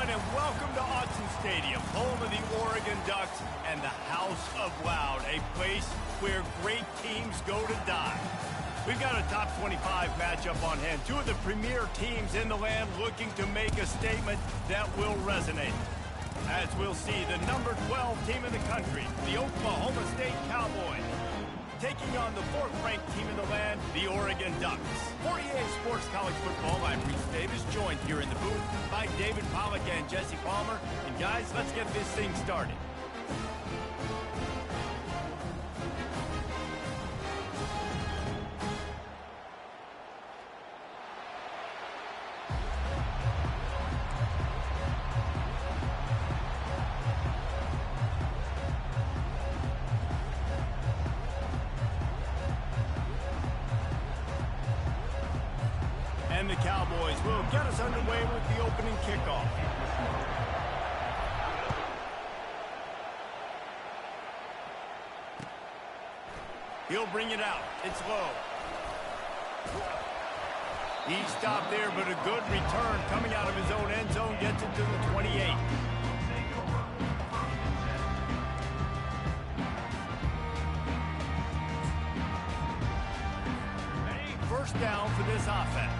And welcome to Autzen Stadium, home of the Oregon Ducks and the House of Loud, a place where great teams go to die. We've got a top 25 matchup on hand. Two of the premier teams in the land looking to make a statement that will resonate. As we'll see, the number 12 team in the country, the Oklahoma State Cowboys, taking on the fourth-ranked team in the land, the Oregon Ducks. 48 Sports College Football, I'm Reese Davis, joined here in the booth by David Pollack and Jesse Palmer. And guys, let's get this thing started. And the Cowboys will get us underway with the opening kickoff. He'll bring it out. It's low. He stopped there, but a good return coming out of his own end zone gets it to the 28. First down for this offense.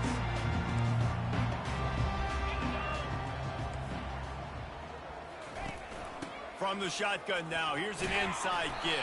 From the shotgun now, here's an inside give.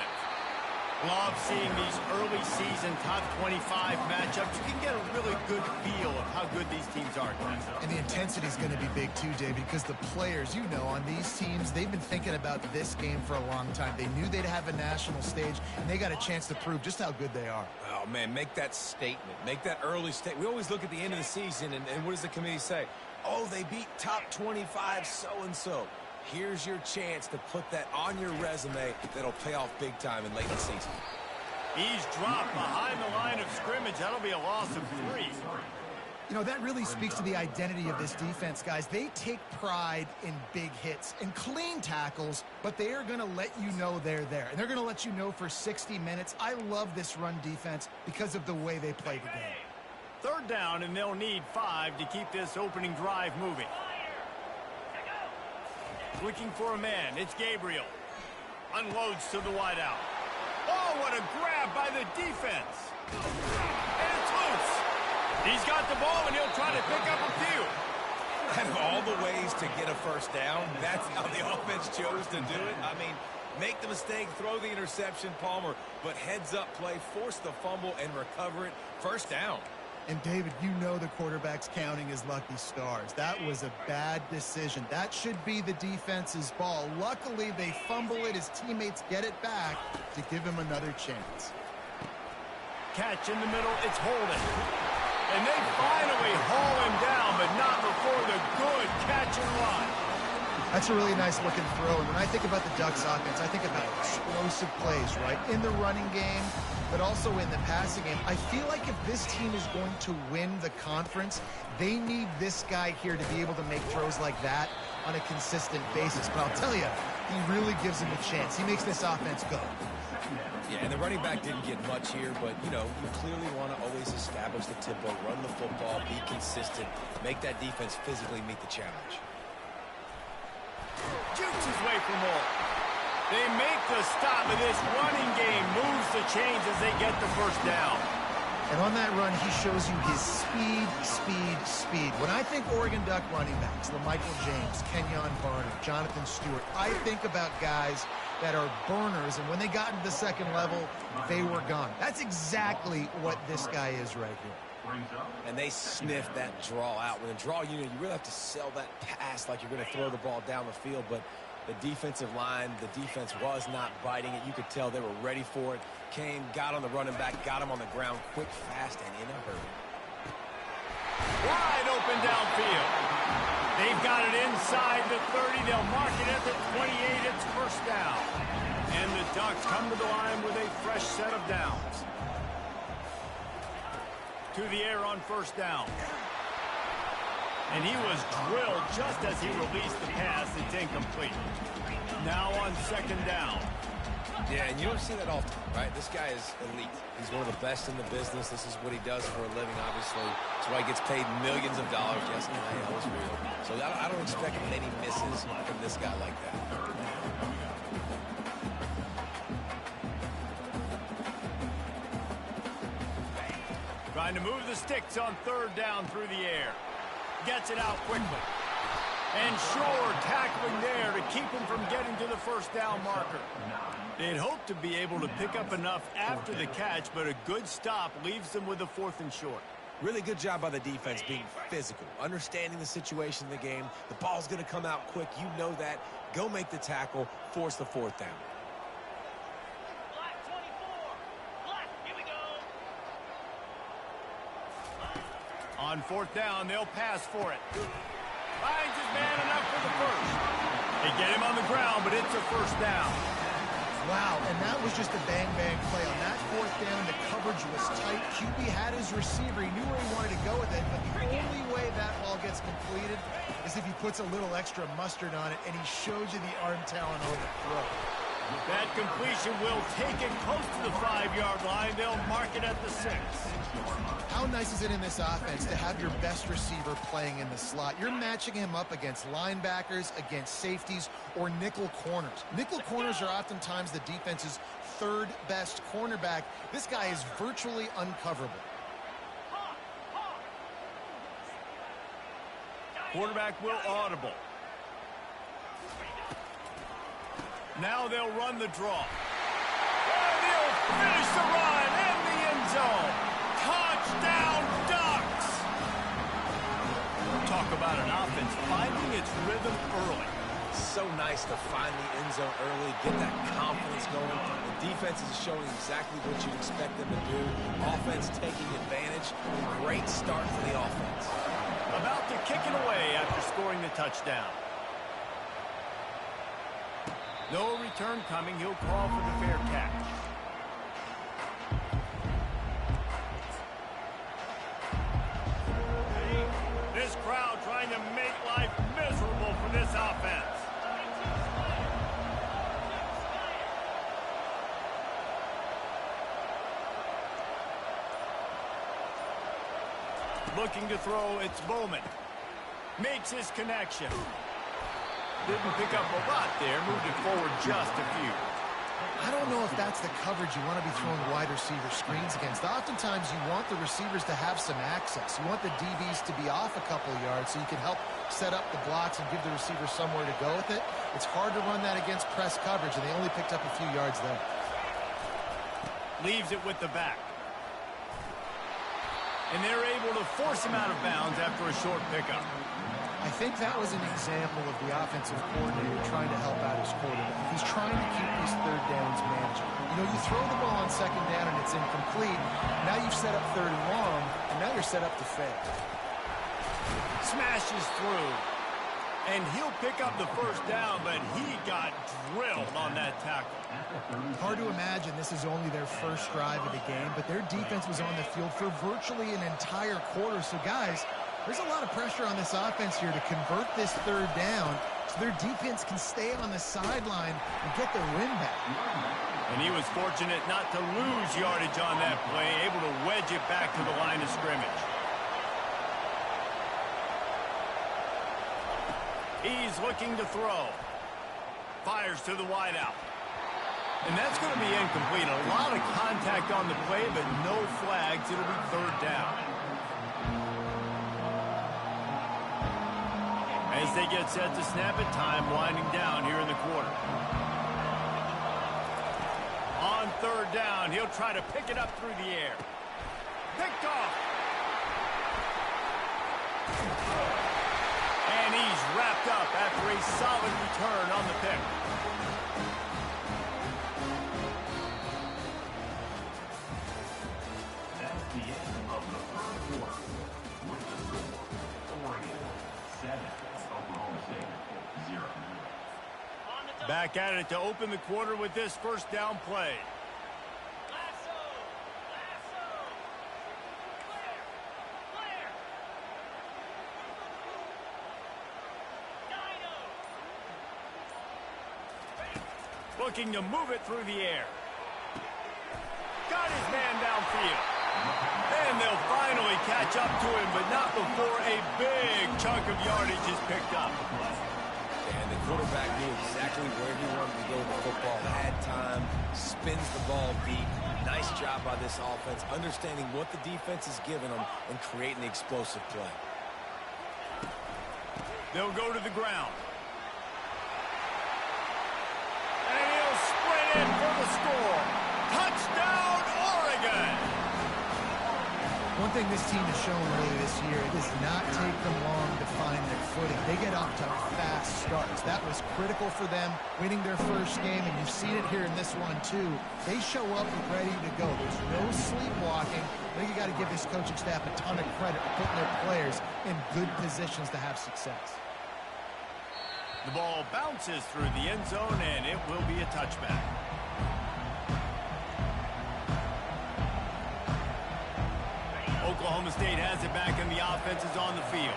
Love seeing these early season top 25 matchups. You can get a really good feel of how good these teams are, guys. And the intensity is going to be big too, Dave, because the players, you know, on these teams, they've been thinking about this game for a long time. They knew they'd have a national stage, and they got a chance to prove just how good they are. Oh, man, make that statement. Make that early statement. We always look at the end of the season, and what does the committee say? Oh, they beat top 25 so-and-so. Here's your chance to put that on your resume that'll pay off big time in late in the season. He's dropped behind the line of scrimmage. That'll be a loss of 3. You know, that really speaks to the identity of this defense, guys. They take pride in big hits and clean tackles, but they are going to let you know they're there. And they're going to let you know for 60 minutes. I love this run defense because of the way they play the game. Third down, and they'll need 5 to keep this opening drive moving. Looking for a man. It's Gabriel. Unloads to the wideout. Oh, what a grab by the defense. And it's loose. He's got the ball, and he'll try to pick up a few. Out of all the ways to get a first down, that's how the offense chose to do it. I mean, make the mistake, throw the interception, Palmer, but heads-up play, force the fumble, and recover it. First down. And, David, you know the quarterback's counting his lucky stars. That was a bad decision. That should be the defense's ball. Luckily, they fumble it. His teammates get it back to give him another chance. Catch in the middle. It's holding. And they finally haul him down, but not before the good catch and run. That's a really nice looking throw. And when I think about the Ducks offense, I think about explosive plays, right? In the running game, but also in the passing game. I feel like if this team is going to win the conference, they need this guy here to be able to make throws like that on a consistent basis. But I'll tell you, he really gives him a chance. He makes this offense go. Yeah, and the running back didn't get much here, but, you know, you clearly want to always establish the tempo, run the football, be consistent, make that defense physically meet the challenge. Jukes his way for more. They make the stop, and this running game moves the change as they get the first down. And on that run, he shows you his speed, speed, speed. When I think Oregon Duck running backs, LaMichael James, Kenyon Barner, Jonathan Stewart, I think about guys that are burners, and when they got into the second level, they were gone. That's exactly what this guy is right here. And they sniff that draw out. With a draw unit, you really have to sell that pass like you're going to throw the ball down the field, but the defensive line, the defense was not biting it. You could tell they were ready for it. Came, got on the running back, got him on the ground quick, fast, and in a hurry. Wide open downfield. They've got it inside the 30. They'll mark it at the 28. It's first down. And the Ducks come to the line with a fresh set of downs. To the air on first down. And he was drilled just as he released the pass. It's incomplete. Now on second down. Yeah, and you don't see that often, right? This guy is elite. He's one of the best in the business. This is what he does for a living, obviously. That's why he gets paid millions of dollars. Yes, NIL is real. So I don't expect many misses from this guy like that. Trying to move the sticks on third down through the air. Gets it out quickly. And Shore tackling there to keep him from getting to the first down marker. They'd hoped to be able to pick up enough after the catch, but a good stop leaves them with a 4th and short. Really good job by the defense being physical, understanding the situation in the game. The ball's going to come out quick. You know that. Go make the tackle, force the 4th down. On 4th down, they'll pass for it. Finds his man enough for the first. They get him on the ground, but it's a first down. Wow, and that was just a bang-bang play. On that 4th down, the coverage was tight. QB had his receiver. He knew where he wanted to go with it, but the only way that ball gets completed is if he puts a little extra mustard on it, and he shows you the arm talent on the throw. That completion will take it close to the 5-yard line. They'll mark it at the 6. How nice is it in this offense to have your best receiver playing in the slot? You're matching him up against linebackers, against safeties, or nickel corners. Nickel corners are oftentimes the defense's 3rd best cornerback. This guy is virtually uncoverable. Quarterback will audible. Now they'll run the draw. And he'll finish the run in the end zone. Touchdown, Ducks! Talk about an offense finding its rhythm early. So nice to find the end zone early, get that confidence going. The defense is showing exactly what you expect them to do. Offense taking advantage. Great start for the offense. About to kick it away after scoring the touchdown. No return coming. He'll call for the fair catch. This crowd trying to make life miserable for this offense. Looking to throw, it's Bowman. Makes his connection. Didn't pick up a lot there, moved it forward just a few. I don't know if that's the coverage you want to be throwing wide receiver screens against. Oftentimes, you want the receivers to have some access. You want the DBs to be off a couple of yards so you can help set up the blocks and give the receiver somewhere to go with it. It's hard to run that against press coverage, and they only picked up a few yards there. Leaves it with the back. And they're able to force him out of bounds after a short pickup. I think that was an example of the offensive coordinator trying to help out his quarterback. He's trying to keep these 3rd downs manageable. You know, you throw the ball on 2nd down and it's incomplete. Now you've set up 3rd and long, and now you're set up to fail. Smashes through. And he'll pick up the first down, but he got drilled on that tackle. Hard to imagine this is only their first drive of the game, but their defense was on the field for virtually an entire quarter. So, guys, there's a lot of pressure on this offense here to convert this 3rd down so their defense can stay on the sideline and get their win back. And he was fortunate not to lose yardage on that play, able to wedge it back to the line of scrimmage. He's looking to throw. Fires to the wideout. And that's going to be incomplete. A lot of contact contact on the play, but no flags. It'll be third down. As they get set to snap it, time winding down here in the quarter. On third down, he'll try to pick it up through the air. Picked off. And he's wrapped up after a solid return on the pick. That's the end of the first quarter. With the score, Oregon 7, Oklahoma State 0. Back at it to open the quarter with this first down play. Looking to move it through the air. Got his man downfield. And they'll finally catch up to him, but not before a big chunk of yardage is picked up. And the quarterback knew exactly where he wanted to go with the football. Had time, spins the ball deep. Nice job by this offense, understanding what the defense is giving them and creating the explosive play. They'll go to the ground. And he'll sprint in for the score. Touchdown, Oregon! One thing this team has shown early this year, it does not take them long to find their footing. They get off to fast starts. That was critical for them, winning their first game, and you've seen it here in this one, too. They show up ready to go. There's no sleepwalking. I think you got to give this coaching staff a ton of credit for putting their players in good positions to have success. The ball bounces through the end zone, and it will be a touchback. Oklahoma State has it back, and the offense is on the field.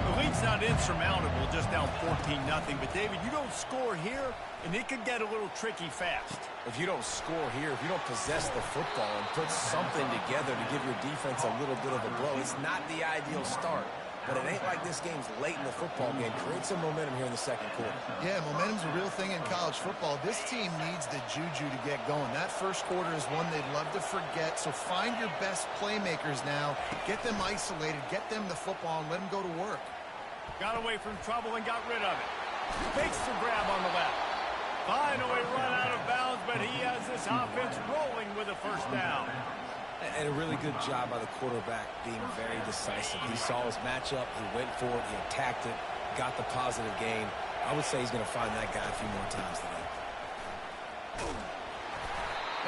The lead's not insurmountable, just down 14-0. But, David, you don't score here, and it could get a little tricky fast. If you don't score here, if you don't possess the football and put something together to give your defense a little bit of a blow, it's not the ideal start. But it ain't like this game's late in the football game. Create some momentum here in the second quarter. Yeah, momentum's a real thing in college football. This team needs the juju to get going. That first quarter is one they'd love to forget. So find your best playmakers now. Get them isolated. Get them the football and let them go to work. Got away from trouble and got rid of it. Fakes the grab on the left. Finally run out of bounds, but he has this offense rolling with a first down. And a really good job by the quarterback being very decisive. He saw his matchup, he went for it, he attacked it, got the positive gain. I would say he's going to find that guy a few more times today.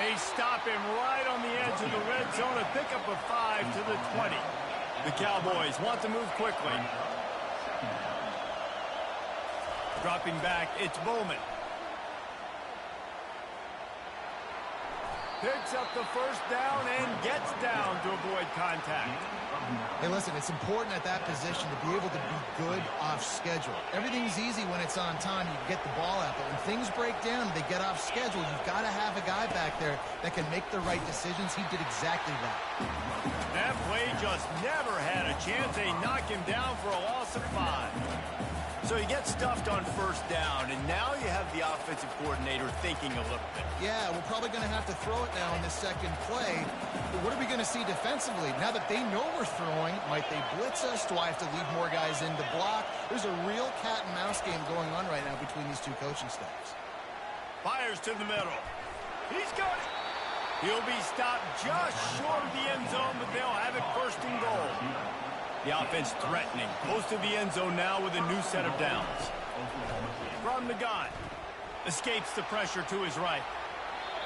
They stop him right on the edge of the red zone, a pickup of 5 to the 20. The Cowboys want to move quickly. Dropping back, it's Bowman. Picks up the first down and gets down to avoid contact. Hey, listen, it's important at that position to be able to be good off schedule. Everything's easy when it's on time. You get the ball out, but when things break down, they get off schedule. You've got to have a guy back there that can make the right decisions. He did exactly that. That play just never had a chance. They knock him down for a loss of 5. So he gets stuffed on first down, and now you have the offensive coordinator thinking a little bit. Yeah, we're probably going to have to throw it now in this second play. But what are we going to see defensively? Now that they know we're throwing, might they blitz us? Do I have to leave more guys in to block? There's a real cat and mouse game going on right now between these two coaching staffs. Fires to the middle. He's got it. He'll be stopped just short of the end zone, but they'll have it first and goal. The offense threatening. Close to the end zone now with a new set of downs. From the gun. Escapes the pressure to his right.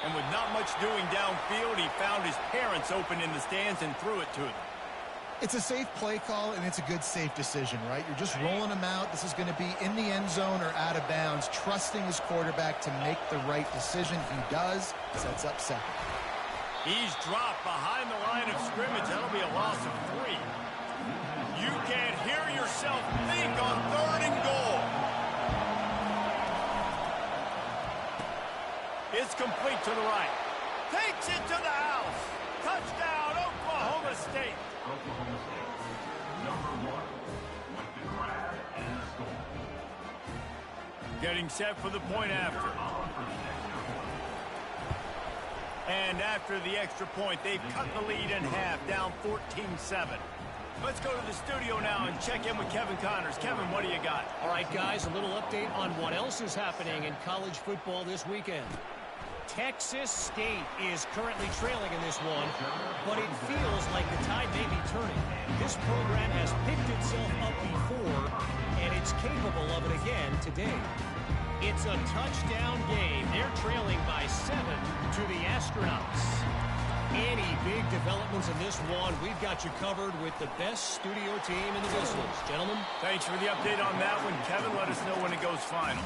And with not much doing downfield, he found his parents open in the stands and threw it to them. It's a safe play call, and it's a good, safe decision, right? You're just rolling him out. This is going to be in the end zone or out of bounds, trusting his quarterback to make the right decision. He does. Sets up second. He's dropped behind the line of scrimmage. That'll be a loss of 3. You can't hear yourself think on 3rd and goal. It's complete to the right. Takes it to the house. Touchdown, Oklahoma State. Oklahoma State, number 1, with the grab and the score. Getting set for the point after. And after the extra point, they've cut the lead in half, down 14-7. Let's go to the studio now and check in with Kevin Connors. Kevin, what do you got? All right, guys, a little update on what else is happening in college football this weekend. Texas State is currently trailing in this one, but it feels like the tide may be turning. This program has picked itself up before, and it's capable of it again today. It's a touchdown game. They're trailing by 7 to the Astronauts. Any big developments in this one, we've got you covered with the best studio team in the business. Gentlemen. Thanks for the update on that one. Kevin, let us know when it goes final.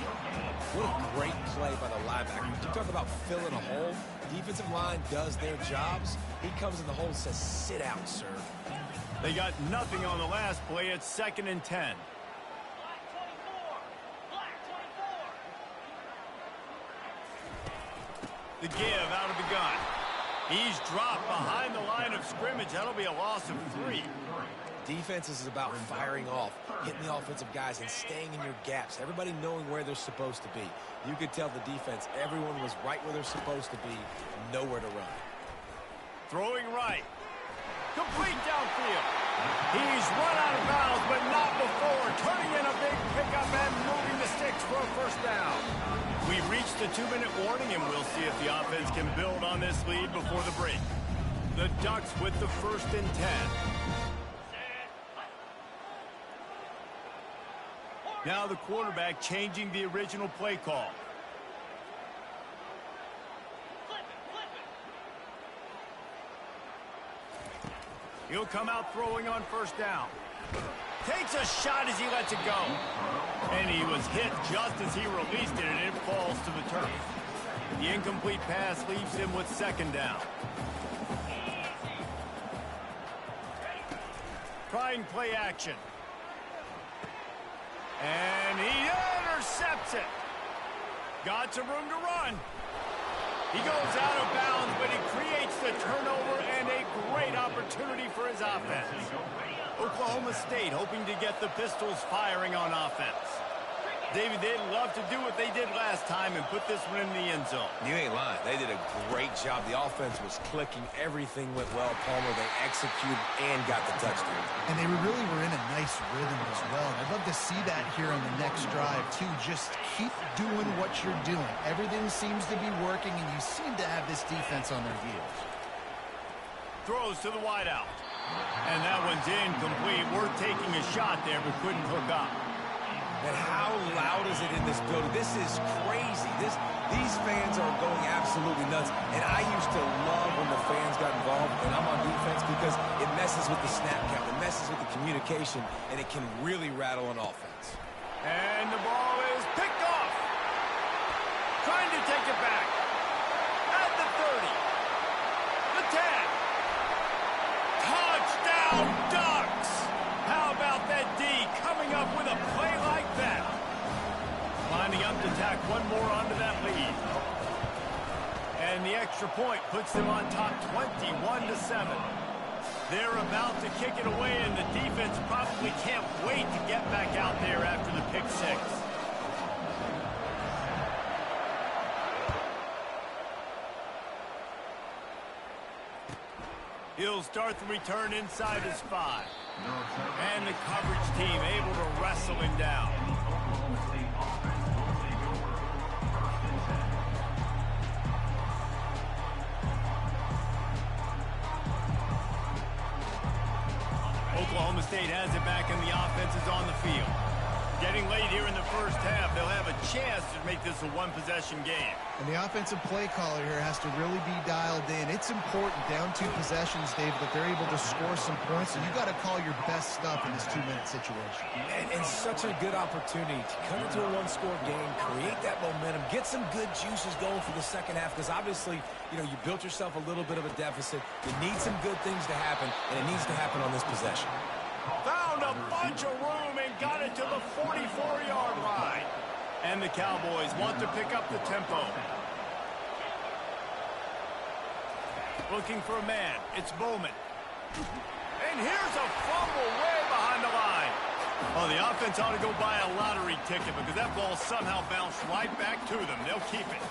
What a great play by the linebacker. You talk about filling a hole. Defensive line does their jobs. He comes in the hole and says, sit out, sir. They got nothing on the last play. It's 2nd and 10. The give out of the gun. He's dropped behind the line of scrimmage. That'll be a loss of 3. Defense is about firing off, hitting the offensive guys, and staying in your gaps. Everybody knowing where they're supposed to be. You could tell the defense, everyone was right where they're supposed to be, nowhere to run. Throwing right. Complete downfield. He's run out of bounds, but not before. Turning in a big pickup and moving the sticks for a first down. We reached the 2-minute warning, and we'll see if the offense can build on this lead before the break. The Ducks with the 1st and 10. Now the quarterback changing the original play call. He'll come out throwing on first down. Takes a shot as he lets it go. And he was hit just as he released it, and it falls to the turf. The incomplete pass leaves him with 2nd down. Trying play action. And he intercepts it. Got some room to run. He goes out of bounds, but he creates the turnover and a great opportunity for his offense. Oklahoma State hoping to get the Pistols firing on offense. David, they'd love to do what they did last time and put this one in the end zone. You ain't lying. They did a great job. The offense was clicking. Everything went well. Palmer, they executed and got the touchdown. And they really were in a nice rhythm as well. And I'd love to see that here on the next drive, too. Just keep doing what you're doing. Everything seems to be working, and you seem to have this defense on their heels. Throws to the wideout. And that one's incomplete. We're taking a shot there, but couldn't hook up. And how loud is it in this building? This is crazy. These fans are going absolutely nuts. And I used to love when the fans got involved, and I'm on defense, because it messes with the snap count. It messes with the communication, and it can really rattle an offense. And the ball is picked off. Trying to take it back. At the 30. The 10. Touchdown, Ducks! How about that D coming up with a play like that? Lining up to tack one more onto that lead. And the extra point puts them on top 21-7. They're about to kick it away, and the defense probably can't wait to get back out there after the pick 6. He'll start the return inside his 5. And the coverage team able to wrestle him down. Oklahoma State has it back, and the offense is on the field. Getting late here in the first half, they'll have a chance to make this a one-possession game. And the offensive play caller here has to really be dialed in. It's important down 2 possessions, Dave, that they're able to score some points, and you got to call your best stuff in this 2-minute situation. And such a good opportunity to come into a one-score game, create that momentum, get some good juices going for the second half, because obviously, you built yourself a little bit of a deficit. You need some good things to happen, and it needs to happen on this possession. Found a bunch of room and got it to the 44-yard line. And the Cowboys want to pick up the tempo. Looking for a man. It's Bowman. And here's a fumble way behind the line. Oh, the offense ought to go buy a lottery ticket, because that ball somehow bounced right back to them. They'll keep it.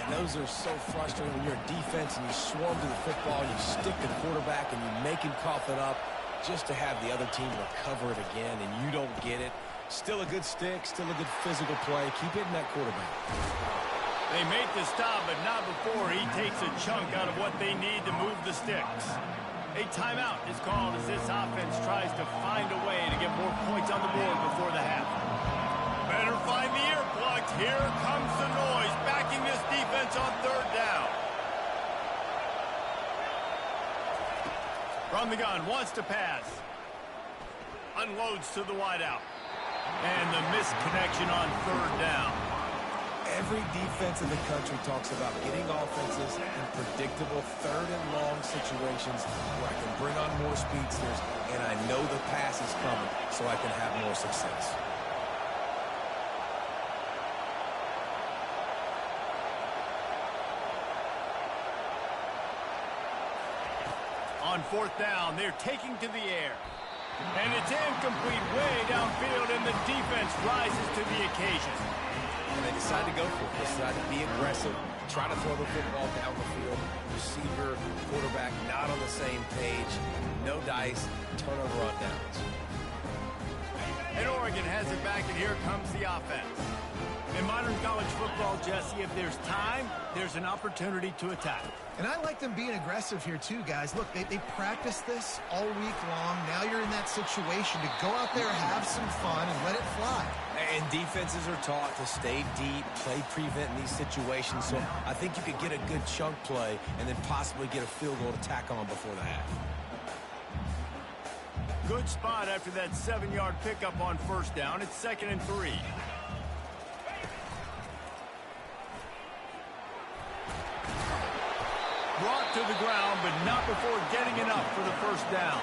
And those are so frustrating when you're a defense and you swarm to the football, you stick the quarterback, and you make him cough it up just to have the other team recover it again, and you don't get it. Still a good stick, still a good physical play. Keep hitting that quarterback. They make the stop, but not before he takes a chunk out of what they need to move the sticks. A timeout is called as this offense tries to find a way to get more points on the board before the half. Better find the earplugs. Here comes the noise, backing this defense on third down. From the gun, wants to pass. Unloads to the wideout. And the missed connection on third down. Every defense in the country talks about getting offenses in predictable third and long situations where I can bring on more speedsters and I know the pass is coming so I can have more success. On fourth down, they're taking to the air. And it's incomplete way downfield, and the defense rises to the occasion. And they decide to go for it. They decide to be aggressive, try to throw the football down the field. Receiver, quarterback, not on the same page. No dice, turnover on downs. And Oregon has it back, and here comes the offense. In modern college football, Jesse, if there's time, there's an opportunity to attack. And I like them being aggressive here too, guys. Look, they practice this all week long. Now you're in that situation to go out there, have some fun, and let it fly. And defenses are taught to stay deep, play prevent in these situations. So I think you could get a good chunk play and then possibly get a field goal to tack on before the half. Good spot after that 7-yard pickup on first down. It's 2nd and 3. Brought to the ground, but not before getting enough for the first down.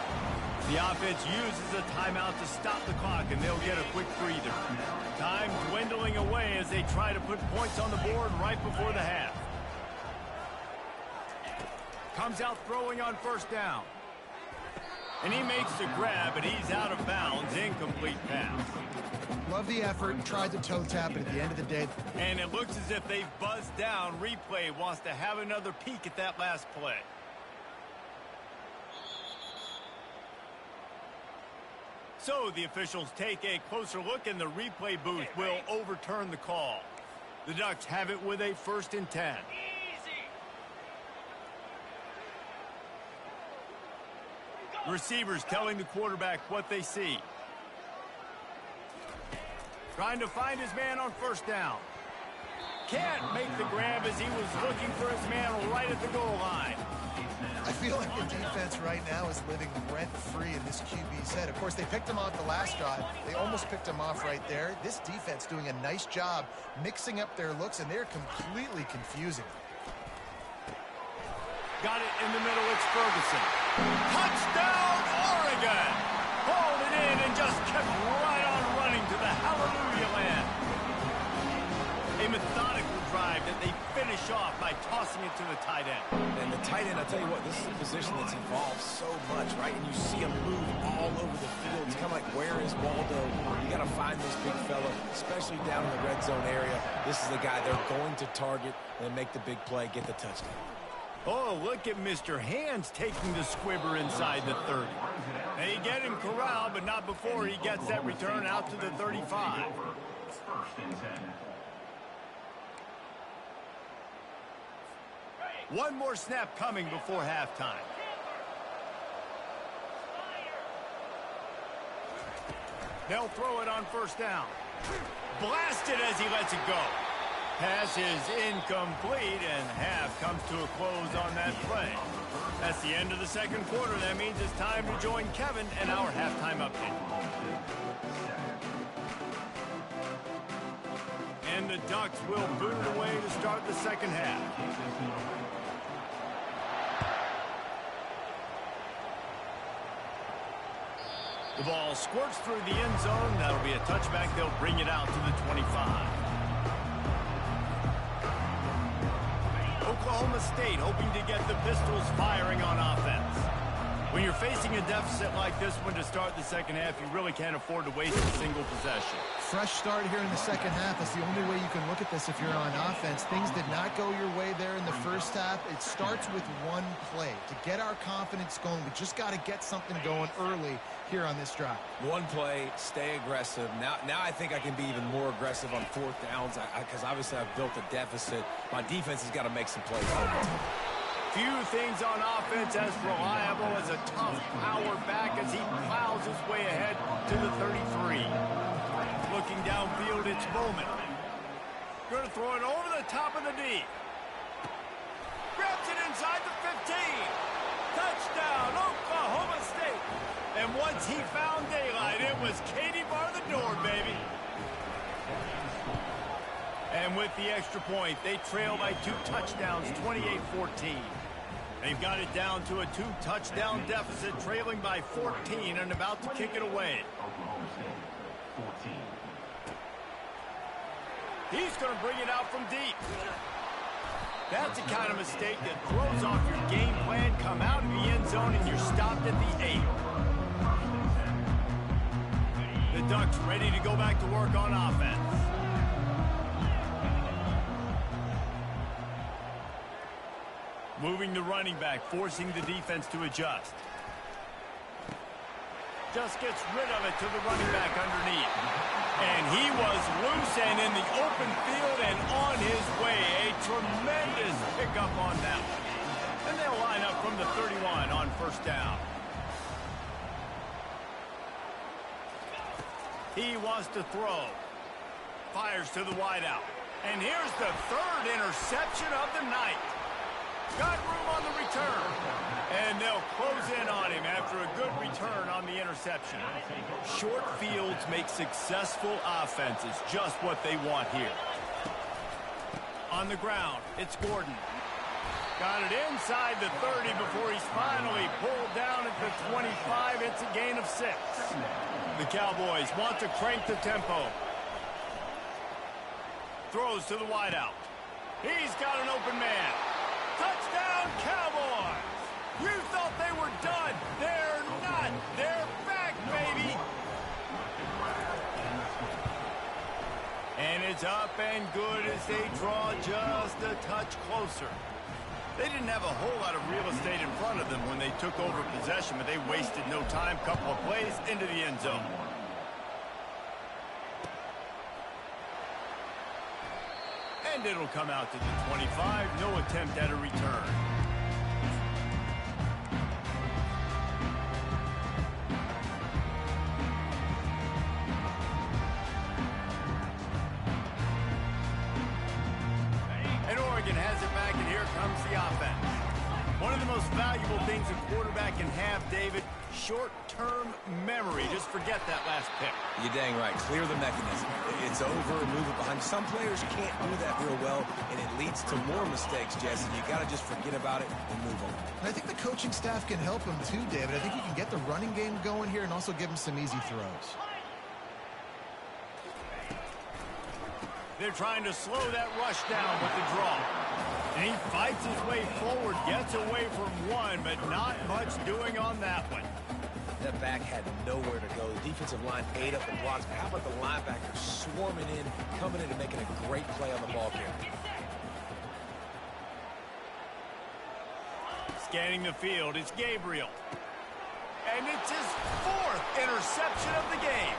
The offense uses a timeout to stop the clock, and they'll get a quick breather. Time dwindling away as they try to put points on the board right before the half. Comes out throwing on first down. And he makes the grab, but he's out of bounds. Incomplete pass. Love the effort and tried to toe tap, but at the end of the day. And it looks as if they've buzzed down. Replay wants to have another peek at that last play. So the officials take a closer look, and the replay booth will overturn the call. The Ducks have it with a 1st and 10. Receivers telling the quarterback what they see. Trying to find his man on first down. Can't make the grab as he was looking for his man right at the goal line. I feel like the defense right now is living rent-free in this QB's head. Of course, they picked him off the last drive. They almost picked him off right there. This defense doing a nice job mixing up their looks, and they're completely confusing. Got it in the middle. It's Ferguson. Touchdown, Oregon! Hauled it in and just kept right on running to the hallelujah land. A methodical drive that they finish off by tossing it to the tight end. And the tight end, I'll tell you what, this is a position that's evolved so much, right? And you see him move all over the field. It's kind of like, where is Waldo? You got to find this big fella, especially down in the red zone area. This is the guy they're going to target and make the big play, get the touchdown. Oh, look at Mr. Hands taking the squibber inside the 30. They get him corralled, but not before he gets that return out to the 35. One more snap coming before halftime. They'll throw it on first down. Blasted as he lets it go. Pass is incomplete, and half comes to a close on that play. That's the end of the second quarter. That means it's time to join Kevin and our halftime update. And the Ducks will boot it away to start the second half. The ball squirts through the end zone. That'll be a touchback. They'll bring it out to the 25. Oklahoma State hoping to get the Pistols firing on offense. When you're facing Facing a deficit like this one to start the second half, you really can't afford to waste a single possession. Fresh start here in the second half is the only way you can look at this if you're on offense. Things did not go your way there in the first half. It starts with one play. To get our confidence going, we just got to get something going early here on this drive. One play, stay aggressive. Now I think I can be even more aggressive on fourth downs because obviously I've built a deficit. My defense has got to make some plays. Few things on offense as reliable as a tough power back as he plows his way ahead to the 33. Looking downfield, it's Bowman. Going to throw it over the top of the D. Grabs it inside the 15. Touchdown, Oklahoma State. And once he found daylight, it was Katie bar the door, baby. And with the extra point, they trail by 2 touchdowns, 28-14. They've got it down to a 2-touchdown deficit, trailing by 14 and about to kick it away. He's going to bring it out from deep. That's the kind of mistake that throws off your game plan. Come out of the end zone and you're stopped at the 8. The Ducks ready to go back to work on offense. Moving the running back, forcing the defense to adjust. Just gets rid of it to the running back underneath. And he was loose and in the open field and on his way. A tremendous pickup on that one. And they'll line up from the 31 on first down. He wants to throw. Fires to the wideout. And here's the 3rd interception of the night. Got room on the return. And they'll close in on him after a good return on the interception. Short fields make successful offenses just what they want here. On the ground, it's Gordon. Got it inside the 30 before he's finally pulled down at the 25. It's a gain of 6. The Cowboys want to crank the tempo. Throws to the wideout. He's got an open man. Touchdown, Cowboys! You thought they were done. They're not. They're back, baby. And it's up and good as they draw just a touch closer. They didn't have a whole lot of real estate in front of them when they took over possession, but they wasted no time. Couple of plays into the end zone. And it'll come out to the 25. No attempt at a return. And Oregon has it back, and here comes the offense. One of the most valuable things a quarterback can have, David, short-term memory. Just forget that last pick. You're dang right. Clear the mechanism. It's over, move it behind. Some players can't do that real well, and it leads to more mistakes, Jesse. You got to just forget about it and move on. And I think the coaching staff can help him too, David. I think you can get the running game going here and also give him some easy throws. They're trying to slow that rush down with the draw. And he fights his way forward, gets away from one, but not much doing on that one. That back had nowhere to go. The defensive line ate up the blocks. How about the linebacker swarming in, coming in and making a great play on the ball carrier? Scanning the field, it's Gabriel. And it's his 4th interception of the game.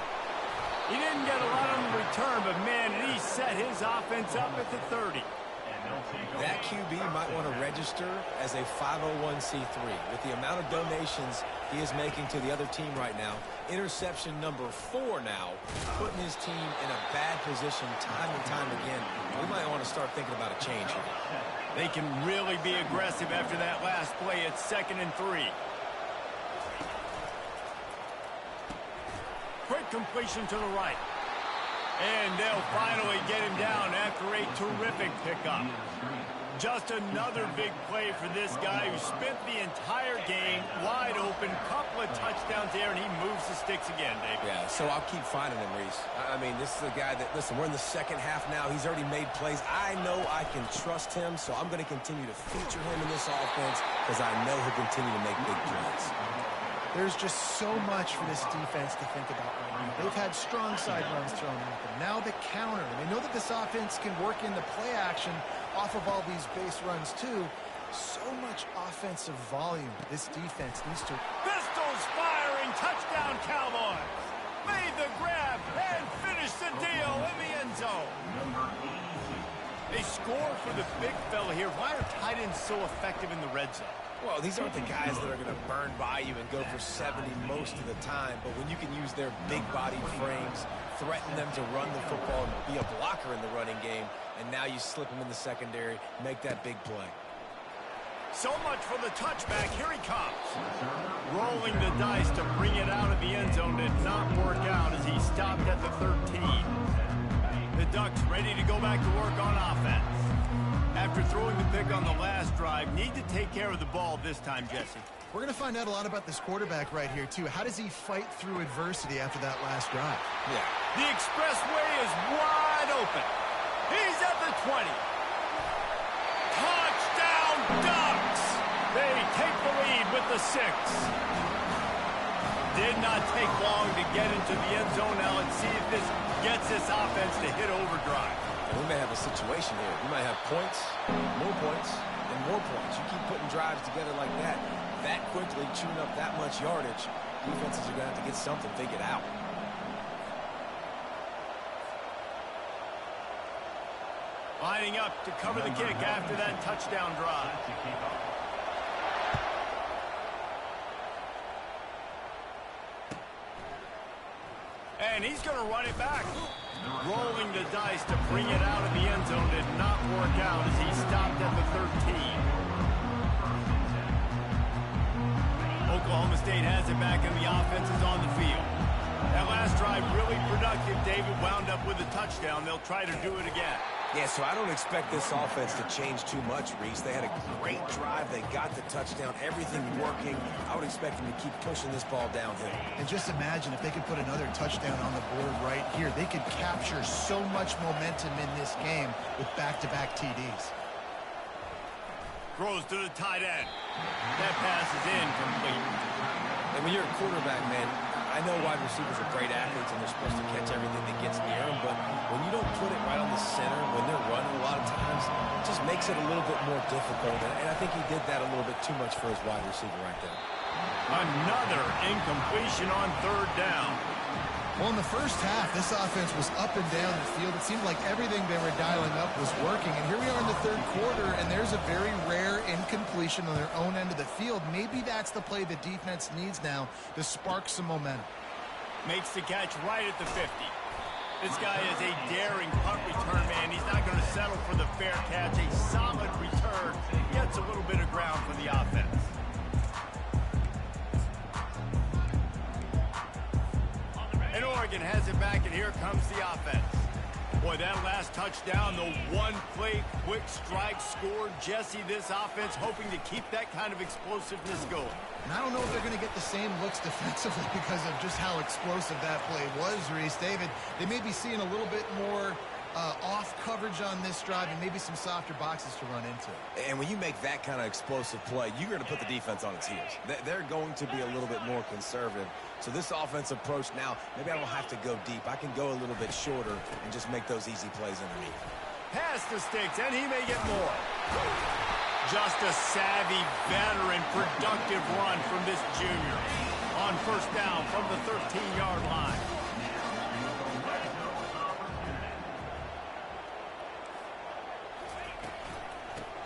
He didn't get a lot on the return, but man, he set his offense up at the 30. That QB might want to register as a 501c3. With the amount of donations he is making to the other team right now, interception number 4 now, putting his team in a bad position time and time again. We might want to start thinking about a change here. They can really be aggressive after that last play. It's 2nd and 3. Quick completion to the right. And they'll finally get him down after a terrific pickup. Just another big play for this guy who spent the entire game wide open. Couple of touchdowns there, and he moves the sticks again, Dave. Yeah, so I'll keep finding him, Reese. I mean, this is a guy that, listen, we're in the second half now. He's already made plays. I know I can trust him, so I'm going to continue to feature him in this offense because I know he'll continue to make big plays. There's just so much for this defense to think about right now. They've had strong side runs thrown at them. Now the counter. And they know that this offense can work into play action off of all these base runs too. So much offensive volume. This defense needs to... Pistols firing. Touchdown, Cowboys. Made the grab and finished the deal in the end zone. They score for the big fella here. Why are tight ends so effective in the red zone? Well, these aren't the guys that are going to burn by you and go for 70 most of the time, but when you can use their big-bodied frames, threaten them to run the football and be a blocker in the running game, and now you slip them in the secondary, make that big play. So much for the touchback. Here he comes. Rolling the dice to bring it out of the end zone did not work out as he stopped at the 13. The Ducks ready to go back to work on offense. After throwing the pick on the last drive, need to take care of the ball this time, Jesse. We're going to find out a lot about this quarterback right here, too. How does he fight through adversity after that last drive? Yeah. The expressway is wide open. He's at the 20. Touchdown, Ducks! They take the lead with the 6. Did not take long to get into the end zone. Now let's see if this gets this offense to hit overdrive. And we may have a situation here. We might have points, more points, and more points. You keep putting drives together like that quickly, chewing up that much yardage, defenses are going to have to get something figured out. Lining up to cover the kick after that touchdown drive. And he's going to run it back. Rolling the dice to bring it out of the end zone did not work out as he stopped at the 13. Oklahoma State has it back and the offense is on the field. That last drive really productive. David wound up with a touchdown. They'll try to do it again. Yeah, so I don't expect this offense to change too much, Reese. They had a great drive. They got the touchdown. Everything working. I would expect them to keep pushing this ball downhill. And just imagine if they could put another touchdown on the board right here. They could capture so much momentum in this game with back-to-back TDs. Throws to the tight end. That pass is incomplete. And when you're a quarterback, man, I know wide receivers are great athletes and they're supposed to catch everything that gets near them, but when you don't put it right on the center, when they're running a lot of times, it just makes it a little bit more difficult. And I think he did that a little bit too much for his wide receiver right there. Another incompletion on third down. Well, in the first half, this offense was up and down the field. It seemed like everything they were dialing up was working. And here we are in the third quarter, and there's a very rare incompletion on their own end of the field. Maybe that's the play the defense needs now to spark some momentum. Makes the catch right at the 50. This guy is a daring punt return man. He's not going to settle for the fair catch. A solid return. Gets a little bit of ground for the offense. And Oregon has it back, and here comes the offense. Boy, that last touchdown, the one-play quick strike scored. Jesse, this offense hoping to keep that kind of explosiveness going. And I don't know if they're going to get the same looks defensively because of just how explosive that play was, Reese. David, they may be seeing a little bit more off coverage on this drive and maybe some softer boxes to run into. And when you make that kind of explosive play, you're going to put the defense on its heels. They're going to be a little bit more conservative. So this offensive approach now, maybe I don't have to go deep. I can go a little bit shorter and just make those easy plays underneath. Pass the sticks, and he may get more. Just a savvy, veteran, productive run from this junior. On first down from the 13-yard line.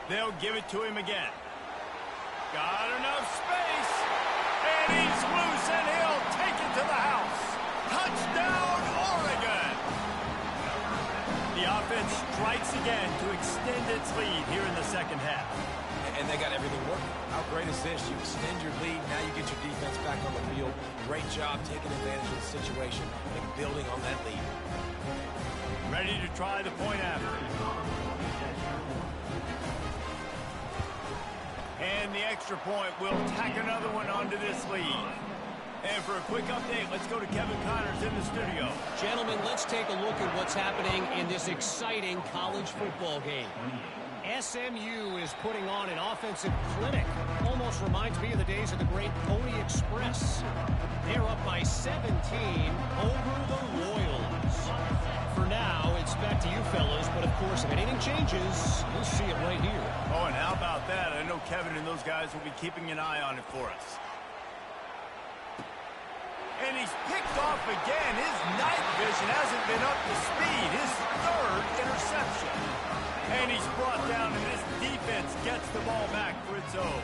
They'll give it to him again. Got enough space. And he's loose, and he'll take it to the house. Touchdown, Oregon. The offense strikes again to extend its lead here in the second half. And they got everything working. How great is this? You extend your lead. Now you get your defense back on the field. Great job taking advantage of the situation and building on that lead. Ready to try the point after. And the extra point will tack another one onto this lead. And for a quick update, let's go to Kevin Connors in the studio. Gentlemen, let's take a look at what's happening in this exciting college football game. SMU is putting on an offensive clinic. Almost reminds me of the days of the great Pony Express. They're up by 17 over the Royals. For now, it's back to you fellas, but of course, if anything changes, you'll see it right here. Oh, and how about that? I know Kevin and those guys will be keeping an eye on it for us. And he's picked off again. His night vision hasn't been up to speed. His third interception. And he's brought down, and this defense gets the ball back for its own.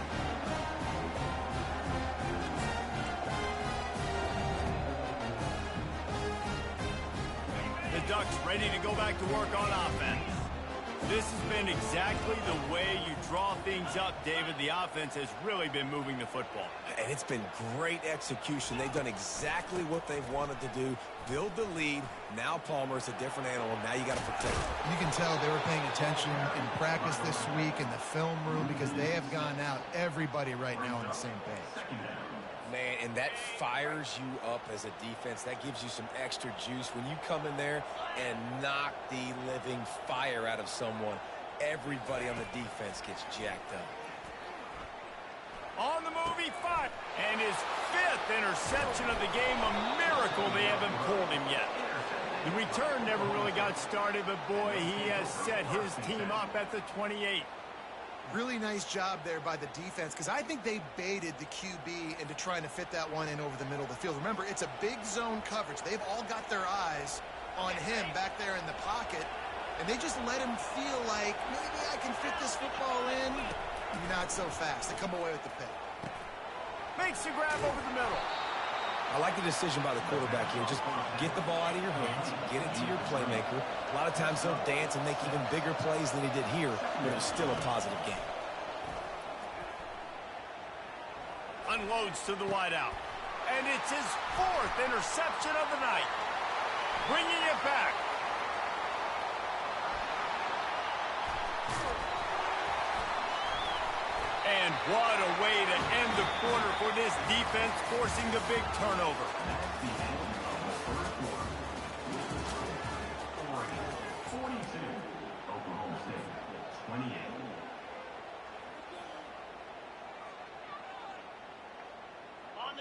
The Ducks ready to go back to work on offense. This has been exactly the way you draw things up, David. The offense has really been moving the football. And it's been great execution. They've done exactly what they've wanted to do. Build the lead. Now Palmer's a different animal. Now you got to protect him. You can tell they were paying attention in practice this week in the film room because they have gone out, everybody right now on the same page. Man, and that fires you up as a defense. That gives you some extra juice. When you come in there and knock the living fire out of someone, everybody on the defense gets jacked up. On the move, he fired. And his fifth interception of the game, a miracle they haven't pulled him yet. The return never really got started, but boy, he has set his team up at the 28. Really nice job there by the defense because I think they baited the QB into trying to fit that one in over the middle of the field. Remember, it's a big zone coverage. They've all got their eyes on him back there in the pocket, and they just let him feel like, maybe I can fit this football in. Not so fast. They come away with the pick. Makes the grab over the middle. I like the decision by the quarterback here. Just get the ball out of your hands, get it to your playmaker. A lot of times they'll dance and make even bigger plays than he did here, but it was still a positive game. Unloads to the wideout. And it's his fourth interception of the night. Bringing it back. And what a way to end the quarter for this defense, forcing the big turnover. That's the end of the first quarter. Oregon, 42. Oklahoma State, 28.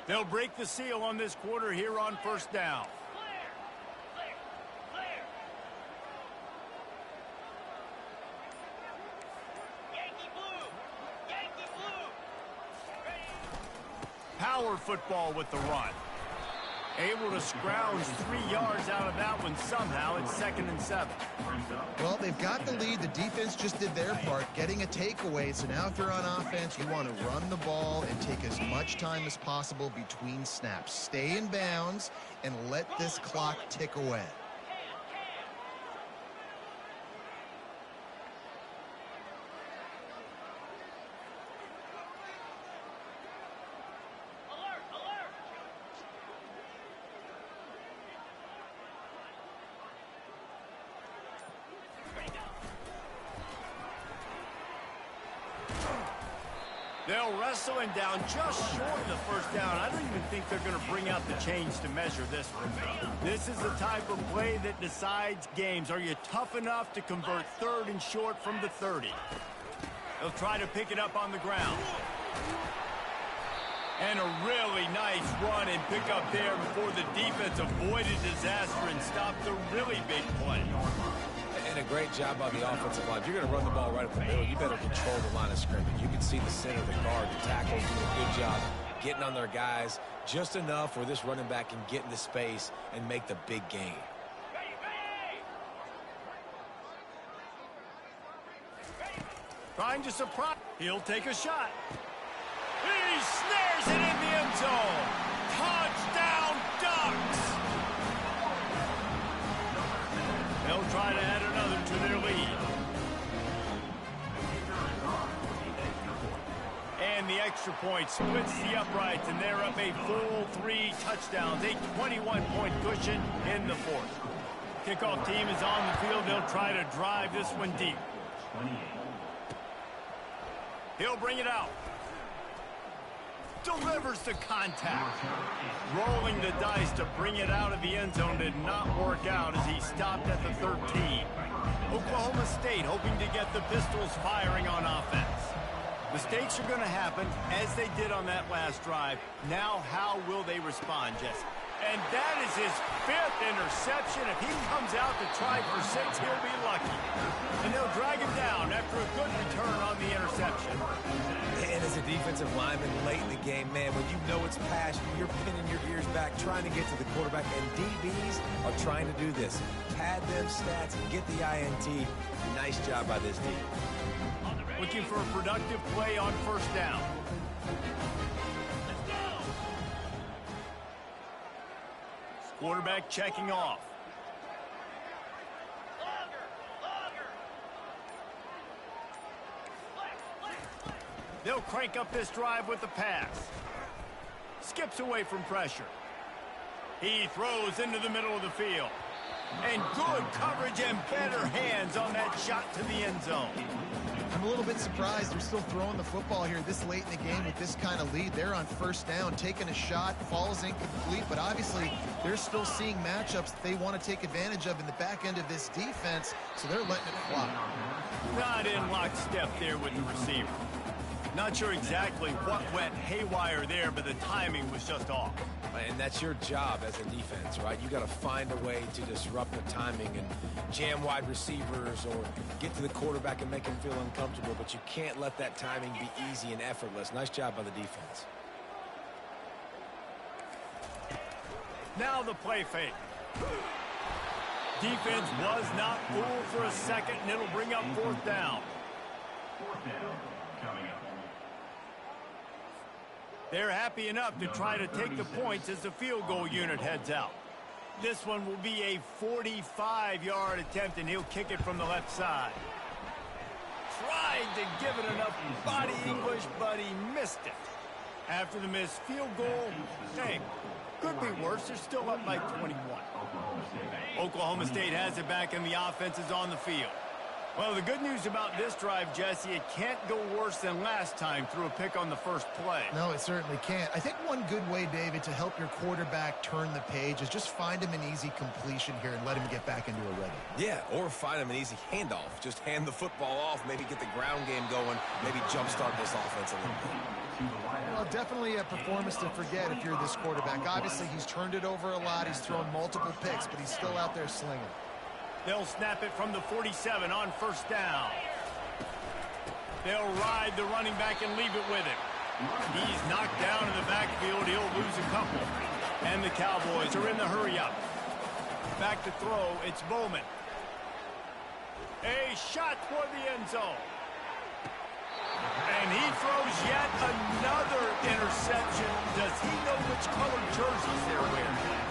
They'll break the seal on this quarter here on first down. Power football with the run. Able to scrounge 3 yards out of that one somehow. It's 2nd and 7. Well, they've got the lead. The defense just did their part, getting a takeaway. So now if you're on offense, you want to run the ball and take as much time as possible between snaps. Stay in bounds and let this clock tick away. They'll wrestle him down just short of the first down. I don't even think they're going to bring out the chains to measure this one. This is the type of play that decides games. Are you tough enough to convert 3rd and short from the 30? They'll try to pick it up on the ground. And a really nice run and pick up there before the defense avoided disaster and stopped a really big play. And a great job on the offensive line. If you're going to run the ball right up the middle, you better control the line of scrimmage. You can see the center, the guard, the tackles doing a good job getting on their guys just enough where this running back can get into space and make the big gain. Trying to surprise. He'll take a shot. He snares it in the end zone. Touchdown, Ducks! They'll try to add another to their lead. And the extra point splits the uprights, and they're up a full 3 touchdowns, a 21-point cushion in the 4th. Kickoff team is on the field. They'll try to drive this one deep. 28. He'll bring it out. Delivers the contact. Rolling the dice to bring it out of the end zone did not work out as he stopped at the 13. Oklahoma State hoping to get the Pistols firing on offense. Mistakes are going to happen, as they did on that last drive. Now, how will they respond, Jesse? And that is his 5th interception. If he comes out to try for 6, he'll be lucky. And they'll drag him down after a good return on the interception. And as a defensive lineman late in the game, man, when you know it's past you, you're pinning your ears back, trying to get to the quarterback. And DBs are trying to do this. Pad them stats and get the INT. Nice job by this team. Looking for a productive play on first down. Quarterback checking off. They'll crank up this drive with the pass. Skips away from pressure. He throws into the middle of the field. And good coverage and better hands on that shot to the end zone. I'm a little bit surprised they're still throwing the football here this late in the game with this kind of lead. They're on first down, taking a shot, falls incomplete, but obviously they're still seeing matchups that they want to take advantage of in the back end of this defense, so they're letting it fly. Not in lockstep there with the receiver. Not sure exactly what went haywire there, but the timing was just off. And that's your job as a defense, right? You got to find a way to disrupt the timing and jam wide receivers or get to the quarterback and make him feel uncomfortable, but you can't let that timing be easy and effortless. Nice job by the defense. Now the play fake. Defense was not fooled for a second, and it'll bring up fourth down. Fourth down coming up. They're happy enough to try to take the points as the field goal unit heads out. This one will be a 45-yard attempt, and he'll kick it from the left side. Tried to give it enough body English, but he missed it. After the missed field goal, hey, could be worse. They're still up by 21. Oklahoma State has it back, and the offense is on the field. Well, the good news about this drive, Jesse, it can't go worse than last time through a pick on the first play. No, it certainly can't. I think one good way, David, to help your quarterback turn the page is just find him an easy completion here and let him get back into a rhythm. Yeah, or find him an easy handoff. Just hand the football off, maybe get the ground game going, maybe jumpstart this offense a little bit. Well, definitely a performance to forget if you're this quarterback. Obviously, he's turned it over a lot. He's thrown multiple picks, but he's still out there slinging. They'll snap it from the 47 on first down. They'll ride the running back and leave it with him. He's knocked down in the backfield. He'll lose a couple. And the Cowboys are in the hurry-up. Back to throw. It's Bowman. A shot toward the end zone. And he throws yet another interception. Does he know which colored jerseys they're wearing?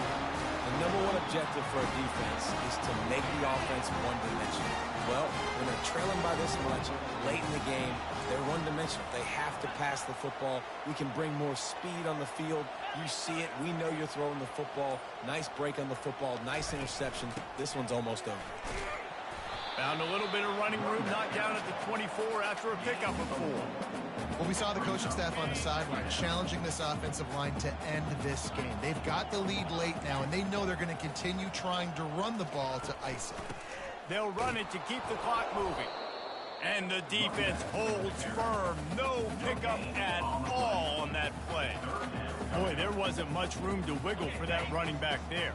The number one objective for a defense is to make the offense one-dimensional. Well, when they're trailing by this much, late in the game, they're one-dimensional. They have to pass the football. We can bring more speed on the field. You see it. We know you're throwing the football. Nice break on the football. Nice interception. This one's almost over. Found a little bit of running room, knocked down at the 24 after a pickup of 4. Well, we saw the coaching staff on the sideline challenging this offensive line to end this game. They've got the lead late now, and they know they're going to continue trying to run the ball to ice it. They'll run it to keep the clock moving. And the defense holds firm. No pickup at all on that play. Boy, there wasn't much room to wiggle for that running back there.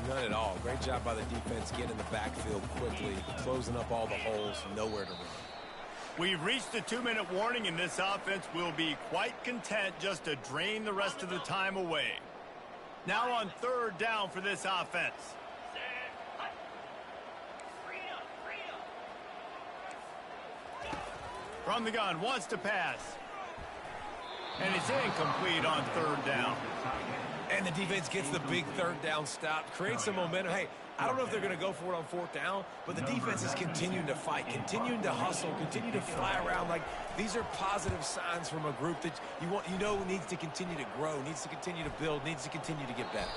None at all. Great job by the defense getting the backfield quickly, closing up all the holes, nowhere to run. We've reached the 2-minute warning, and this offense will be quite content just to drain the rest of the time away. Now on third down for this offense. From the gun, wants to pass. And it's incomplete on third down. And the defense gets the big third down stop, creates some momentum. Hey, I don't know if they're going to go for it on fourth down, but the defense is continuing to fight, continuing to hustle, continue to fly around. Like, these are positive signs from a group that you know needs to continue to grow, needs to continue to build, needs to continue to get better.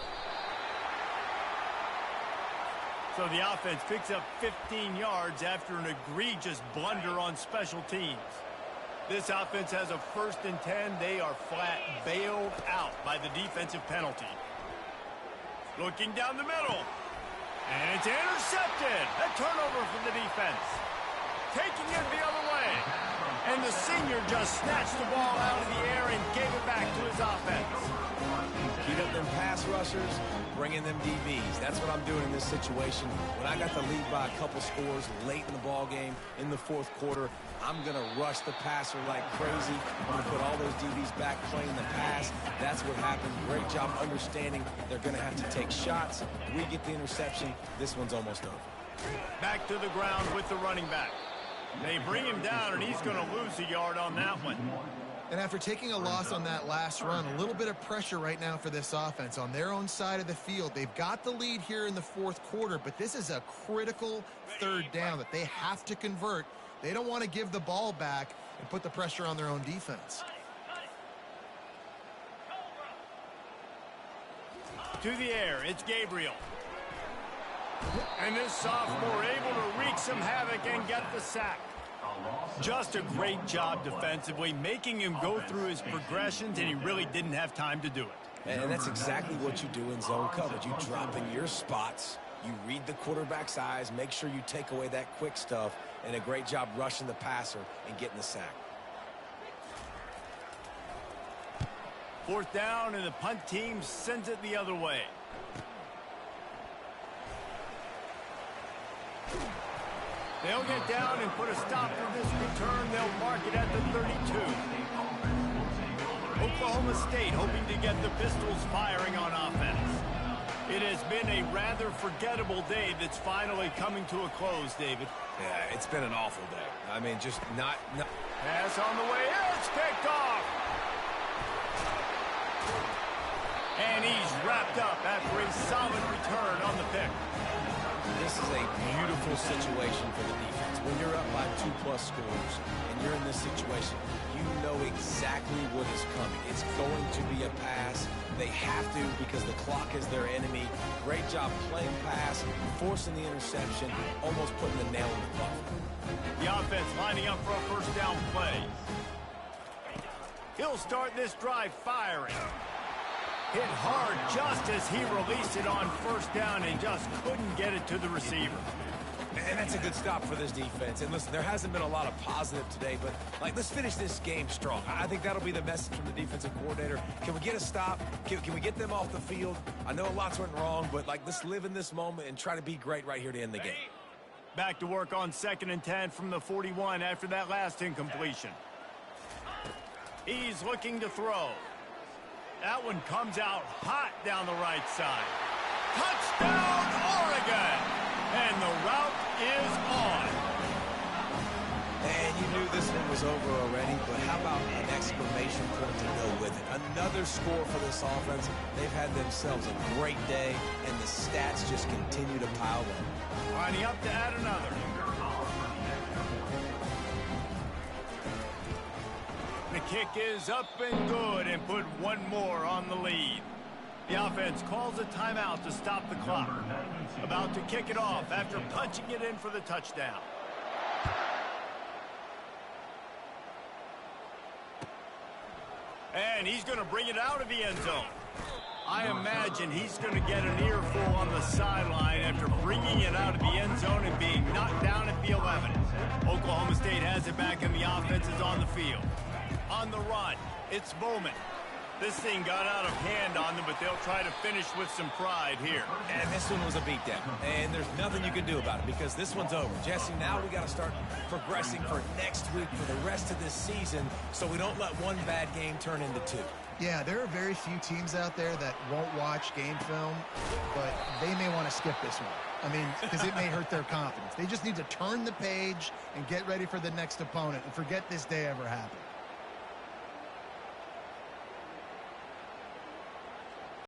So the offense picks up 15 yards after an egregious blunder on special teams. This offense has a 1st and 10. They are flat bailed out by the defensive penalty. Looking down the middle. And it's intercepted. A turnover for the defense. Taking it the other way. And the senior just snatched the ball out of the air and gave it back to his offense. Heat up them pass rushers, bring in them DBs. That's what I'm doing in this situation. When I got the lead by a couple scores late in the ball game, in the fourth quarter, I'm going to rush the passer like crazy. I'm going to put all those DBs back playing the pass. That's what happened. Great job understanding they're going to have to take shots. We get the interception. This one's almost over. Back to the ground with the running back. They bring him down, and he's going to lose a yard on that one. And after taking a loss on that last run, a little bit of pressure right now for this offense on their own side of the field. They've got the lead here in the fourth quarter, but this is a critical third down that they have to convert. They don't want to give the ball back and put the pressure on their own defense. To the air, it's Gabriel. And this sophomore able to wreak some havoc and get the sack. Just a great job defensively, making him go through his progressions, and he really didn't have time to do it. And that's exactly what you do in zone coverage. You drop in your spots, you read the quarterback's eyes, make sure you take away that quick stuff, and a great job rushing the passer and getting the sack. Fourth down, and the punt team sends it the other way. They'll get down and put a stop to this return. They'll mark it at the 32. Oklahoma State hoping to get the Pistols firing on offense. It has been a rather forgettable day that's finally coming to a close, David. Yeah, it's been an awful day. I mean, just not... Pass on the way. It's picked off. And he's wrapped up after a solid return on the pick. This is a beautiful situation for the defense. When you're up by 2+ scores and you're in this situation, you know exactly what is coming. It's going to be a pass. They have to because the clock is their enemy. Great job playing pass, forcing the interception, almost putting the nail in the coffin. The offense lining up for a first down play. He'll start this drive firing. Hit hard just as he released it on first down and just couldn't get it to the receiver. And that's a good stop for this defense. And listen, there hasn't been a lot of positive today, but let's finish this game strong. I think that'll be the message from the defensive coordinator. Can we get a stop? Can we get them off the field? I know lots went wrong, but let's live in this moment and try to be great right here to end the game. Back to work on 2nd and 10 from the 41 after that last incompletion. He's looking to throw. That one comes out hot down the right side. Touchdown, Oregon! And the route is on. And you knew this one was over already, but how about an exclamation point to go with it? Another score for this offense. They've had themselves a great day, and the stats just continue to pile up. Lining up to add another. The kick is up and good and put one more on the lead. The offense calls a timeout to stop the clock. About to kick it off after punching it in for the touchdown. And he's going to bring it out of the end zone. I imagine he's going to get an earful on the sideline after bringing it out of the end zone and being knocked down at the 11. Oklahoma State has it back and the offense is on the field. On the run, it's Bowman. This thing got out of hand on them, but they'll try to finish with some pride here. And this one was a beatdown, and there's nothing you can do about it because this one's over. Jesse, now we got to start progressing for next week for the rest of this season so we don't let one bad game turn into two. Yeah, there are very few teams out there that won't watch game film, but they may want to skip this one. I mean, because it may hurt their confidence. They just need to turn the page and get ready for the next opponent and forget this day ever happened.